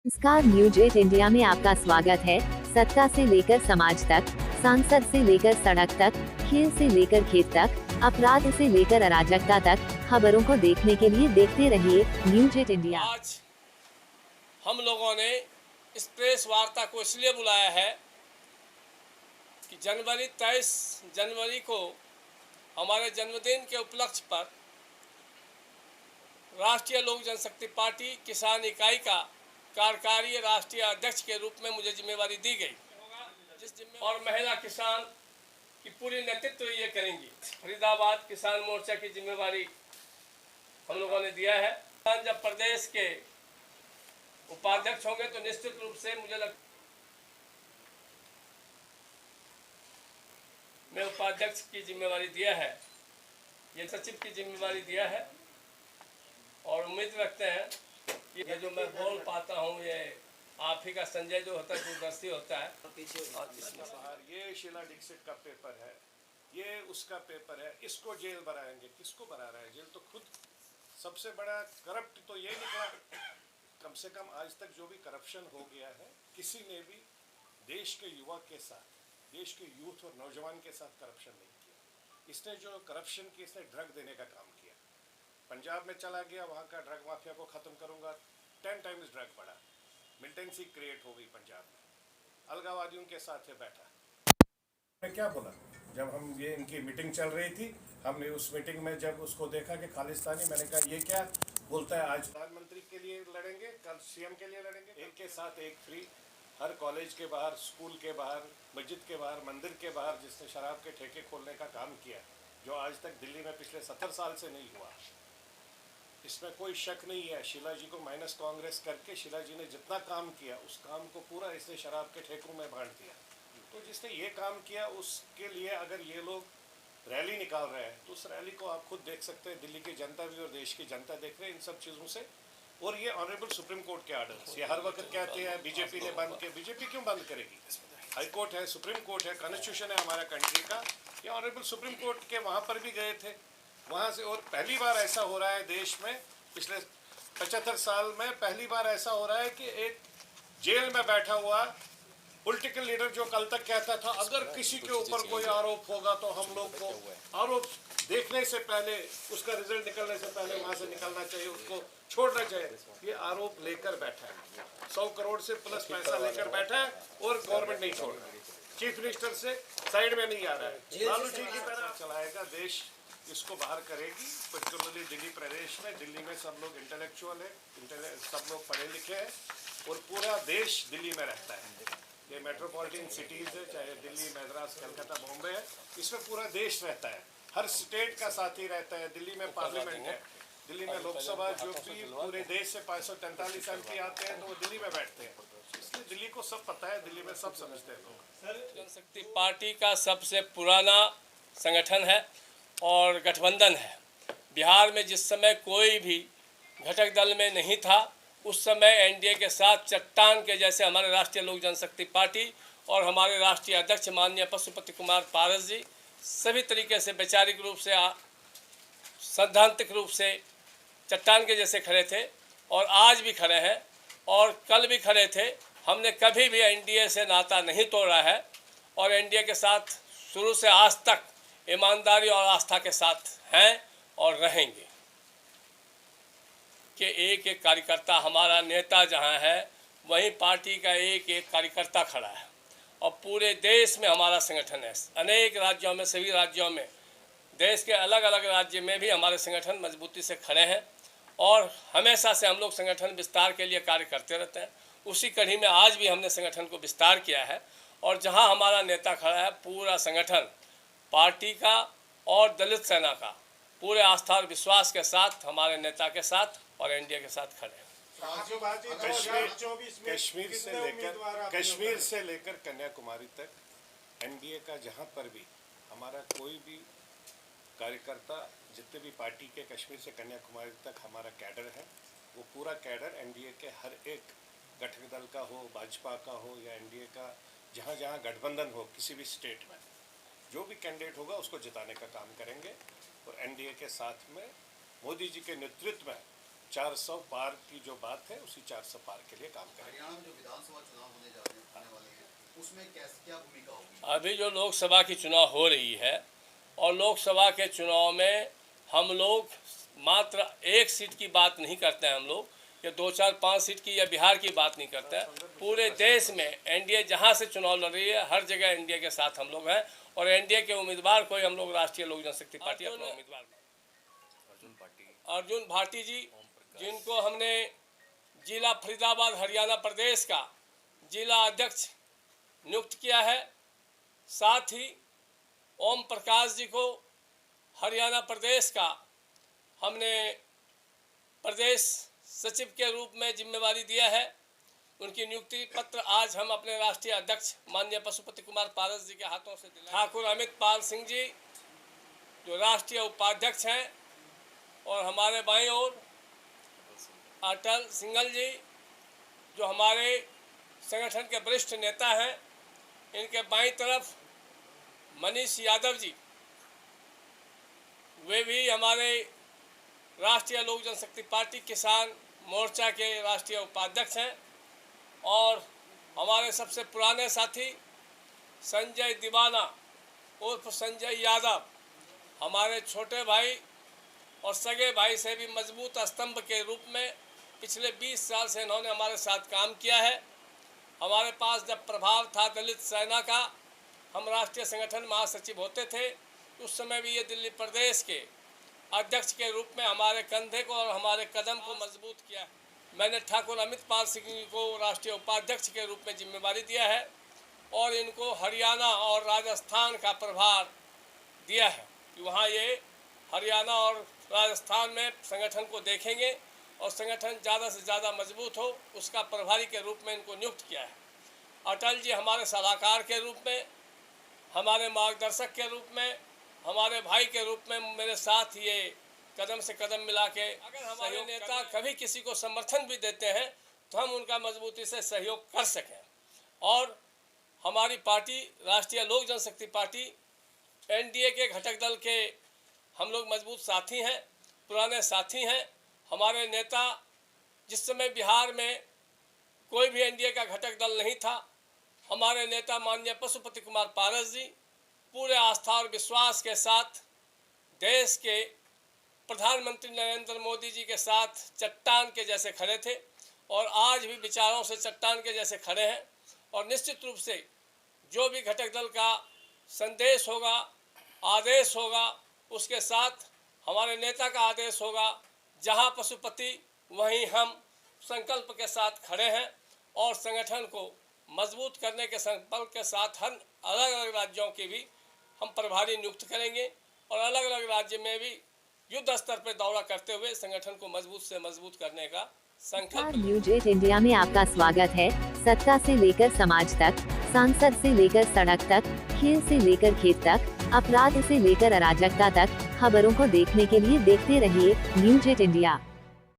नमस्कार, news 8 India में आपका स्वागत है। सत्ता से लेकर समाज तक, सांसद से लेकर सड़क तक, खेल से लेकर खेत तक, अपराध से लेकर अराजकता तक, खबरों को देखने के लिए देखते रहिए न्यूज 8 इंडिया। आज हम लोगों ने इस प्रेस वार्ता को इसलिए बुलाया है कि 23 जनवरी को हमारे जन्मदिन के उपलक्ष्य पर राष्ट्रीय लोक जनशक्ति पार्टी किसान इकाई का कार्यकारी राष्ट्रीय अध्यक्ष के रूप में मुझे जिम्मेवारी दी गई और महिला किसान की पूरी नेतृत्व ये करेंगी। फरीदाबाद किसान मोर्चा की जिम्मेवारी हम लोगों ने दिया है। जब प्रदेश के उपाध्यक्ष होंगे तो निश्चित रूप से मैं उपाध्यक्ष की जिम्मेवारी दिया है, ये सचिव की जिम्मेवारी दिया है और उम्मीद रखते हैं ये जो मैं बोल पाता हूँ ये आप ही का संजय जो होता है दूरदर्शी होता है। और ये शीला दीक्षित का पेपर है, ये उसका पेपर है, इसको जेल बनाएंगे। किसको बना रहा है जेल? तो खुद सबसे बड़ा करप्ट तो ये निकला। कम से कम आज तक जो भी करप्शन हो गया है, किसी ने भी देश के युवा के साथ, देश के यूथ और नौजवान के साथ करप्शन नहीं किया। इसने जो करप्शन की, इसने ड्रग देने का काम किया। पंजाब में चला गया, वहाँ का ड्रग माफिया को ख़त्म करूँगा, 10 टाइम्स ड्रग बढ़ा, मिलिटेंसी क्रिएट हो गई पंजाब में, अलगाववादियों के साथ है बैठा। मैं क्या बोला जब हम ये इनकी मीटिंग चल रही थी, हमने उस मीटिंग में जब उसको देखा कि खालिस्तानी, मैंने कहा ये क्या बोलता है। आज प्रधानमंत्री के लिए लड़ेंगे, कल सीएम के लिए लड़ेंगे, एक के साथ एक फ्री। हर कॉलेज के बाहर, स्कूल के बाहर, मस्जिद के बाहर, मंदिर के बाहर जिसने शराब के ठेके खोलने का काम किया, जो आज तक दिल्ली में पिछले 70 साल से नहीं हुआ, इसमें कोई शक नहीं है। शीला जी को माइनस कांग्रेस करके शीला जी ने जितना काम किया, उस काम को पूरा इसने शराब के ठेकों में बांट दिया। तो जिसने ये काम किया उसके लिए अगर ये लोग रैली निकाल रहे हैं तो उस रैली को आप खुद देख सकते हैं। दिल्ली की जनता भी और देश की जनता देख रहे हैं इन सब चीज़ों से। और ये ऑनरेबल सुप्रीम कोर्ट के आर्डर्स, ये हर वक्त कहते हैं बीजेपी ने बंद किया। बीजेपी क्यों बंद करेगी? हाई कोर्ट है, सुप्रीम कोर्ट है, कॉन्स्टिट्यूशन है हमारा कंट्री का। ये ऑनरेबल सुप्रीम कोर्ट के वहाँ पर भी गए थे, वहाँ से। और पहली बार ऐसा हो रहा है देश में, पिछले 75 साल में पहली बार ऐसा हो रहा है कि एक जेल में बैठा हुआ पॉलिटिकल लीडर जो कल तक कहता था अगर किसी के ऊपर कोई आरोप होगा तो हम लोग को आरोप देखने से पहले, उसका रिजल्ट निकलने से पहले वहां से निकलना चाहिए, उसको छोड़ना चाहिए, ये आरोप लेकर बैठा है। 100 करोड़ से प्लस पैसा लेकर बैठा है और गवर्नमेंट नहीं छोड़ रही, चीफ मिनिस्टर से साइड में नहीं आ रहा है। लालू जी की तरह चलाएगा देश, इसको बाहर करेगी। पर्टिकुलरली दिल्ली प्रदेश में, दिल्ली में सब लोग इंटेलेक्चुअल है, सब लोग पढ़े लिखे हैं और पूरा देश दिल्ली में रहता है। ये मेट्रोपॉलिटन सिटीज़ है, चाहे दिल्ली, मद्रास, कलकत्ता, बॉम्बे है, इसमें पूरा देश रहता है, हर स्टेट का साथी रहता है। दिल्ली में पार्लियामेंट है, दिल्ली में लोकसभा, जो भी पूरे देश से 543 MP आते हैं तो वो दिल्ली में बैठते हैं। इसलिए दिल्ली को सब पता है, दिल्ली में सब समझते हैं लोग। जनशक्ति पार्टी का सबसे पुराना संगठन है और गठबंधन है। बिहार में जिस समय कोई भी घटक दल में नहीं था, उस समय एनडीए के साथ चट्टान के जैसे हमारे राष्ट्रीय लोक जनशक्ति पार्टी और हमारे राष्ट्रीय अध्यक्ष माननीय पशुपति कुमार पारस जी सभी तरीके से वैचारिक रूप से, सैद्धांतिक रूप से चट्टान के जैसे खड़े थे और आज भी खड़े हैं और कल भी खड़े थे। हमने कभी भी एनडीए से नाता नहीं तोड़ा है और एनडीए के साथ शुरू से आज तक ईमानदारी और आस्था के साथ हैं और रहेंगे। कि एक एक कार्यकर्ता, हमारा नेता जहां है वहीं पार्टी का एक एक कार्यकर्ता खड़ा है और पूरे देश में हमारा संगठन है। अनेक राज्यों में, सभी राज्यों में, देश के अलग अलग राज्य में भी हमारे संगठन मजबूती से खड़े हैं और हमेशा से हम लोग संगठन विस्तार के लिए कार्य करते रहते हैं। उसी कड़ी में आज भी हमने संगठन को विस्तार किया है और जहां हमारा नेता खड़ा है, पूरा संगठन पार्टी का और दलित सेना का पूरे आस्था और विश्वास के साथ हमारे नेता के साथ और एनडीए के साथ खड़े हैं। कश्मीर से लेकर कन्याकुमारी तक एनडीए का जहां पर भी हमारा कोई भी कार्यकर्ता, जितने भी पार्टी के कश्मीर से कन्याकुमारी तक हमारा कैडर है, वो पूरा कैडर एनडीए के हर एक घटक दल का हो, भाजपा का हो या एनडीए का, जहां जहां गठबंधन हो किसी भी स्टेट में, जो भी कैंडिडेट होगा उसको जिताने का काम करेंगे। और एनडीए के साथ में मोदी जी के नेतृत्व में 400 पार की जो बात है उसी 400 पार के लिए काम करेंगे। हरियाणा में जो विधानसभा चुनाव होने जा रहे हैं आने वाले हैं, उसमें कैसे क्या भूमिका होगी? अभी जो लोकसभा की चुनाव हो रही है और लोकसभा के चुनाव में हम लोग मात्र एक सीट की बात नहीं करते हैं, हम लोग या 2, 4, 5 सीट की या बिहार की बात नहीं करते हैं। पूरे देश में एनडीए जहां से चुनाव लड़ रही है हर जगह एनडीए के साथ हम लोग हैं और एनडीए के उम्मीदवार को हम लोग राष्ट्रीय लोक जनशक्ति पार्टी अपना उम्मीदवार अर्जुन भाटी जी, जिनको हमने जिला फरीदाबाद हरियाणा प्रदेश का जिला अध्यक्ष नियुक्त किया है। साथ ही ओम प्रकाश जी को हरियाणा प्रदेश का हमने प्रदेश सचिव के रूप में जिम्मेवारी दिया है। उनकी नियुक्ति पत्र आज हम अपने राष्ट्रीय अध्यक्ष माननीय पशुपति कुमार पारस जी के हाथों से दिलाए। ठाकुर अमित पाल सिंह जी जो राष्ट्रीय उपाध्यक्ष हैं और हमारे बाईं ओर अटल सिंघल जी जो हमारे संगठन के वरिष्ठ नेता हैं। इनके बाईं तरफ मनीष यादव जी, वे भी हमारे राष्ट्रीय लोक जनशक्ति पार्टी किसान मोर्चा के राष्ट्रीय उपाध्यक्ष हैं। और हमारे सबसे पुराने साथी संजय दीवाना उर्फ संजय यादव, हमारे छोटे भाई और सगे भाई से भी मजबूत स्तंभ के रूप में पिछले 20 साल से इन्होंने हमारे साथ काम किया है। हमारे पास जब प्रभाव था दलित सेना का, हम राष्ट्रीय संगठन महासचिव होते थे, उस समय भी ये दिल्ली प्रदेश के अध्यक्ष के रूप में हमारे कंधे को और हमारे कदम को मजबूत किया है। मैंने ठाकुर अमित पाल सिंह जी को राष्ट्रीय उपाध्यक्ष के रूप में जिम्मेवारी दिया है और इनको हरियाणा और राजस्थान का प्रभार दिया है कि वहाँ ये हरियाणा और राजस्थान में संगठन को देखेंगे और संगठन ज़्यादा से ज़्यादा मजबूत हो, उसका प्रभारी के रूप में इनको नियुक्त किया है। अटल जी हमारे सलाहकार के रूप में, हमारे मार्गदर्शक के रूप में, हमारे भाई के रूप में मेरे साथ ये कदम से कदम मिला के, अगर हमारे नेता कभी किसी को समर्थन भी देते हैं तो हम उनका मजबूती से सहयोग कर सकें। और हमारी पार्टी राष्ट्रीय लोक जनशक्ति पार्टी एनडीए के घटक दल के हम लोग मजबूत साथी हैं, पुराने साथी हैं। हमारे नेता जिस समय बिहार में कोई भी एनडीए का घटक दल नहीं था, हमारे नेता माननीय पशुपति कुमार पारस जी पूरे आस्था और विश्वास के साथ देश के प्रधानमंत्री नरेंद्र मोदी जी के साथ चट्टान के जैसे खड़े थे और आज भी विचारों से चट्टान के जैसे खड़े हैं। और निश्चित रूप से जो भी घटक दल का संदेश होगा, आदेश होगा, उसके साथ हमारे नेता का आदेश होगा। जहां पशुपति वहीं हम संकल्प के साथ खड़े हैं और संगठन को मजबूत करने के संकल्प के साथ हर अलग अलग राज्यों के भी हम प्रभारी नियुक्त करेंगे और अलग अलग राज्य में भी युद्ध स्तर पर दौरा करते हुए संगठन को मजबूत से मजबूत करने का संकल्प। न्यूज 8 इंडिया में आपका स्वागत है। सत्ता से लेकर समाज तक, सांसद से लेकर सड़क तक, खेल से लेकर खेत तक, अपराध से लेकर अराजकता तक, खबरों को देखने के लिए देखते रहिए न्यूज 8 इंडिया।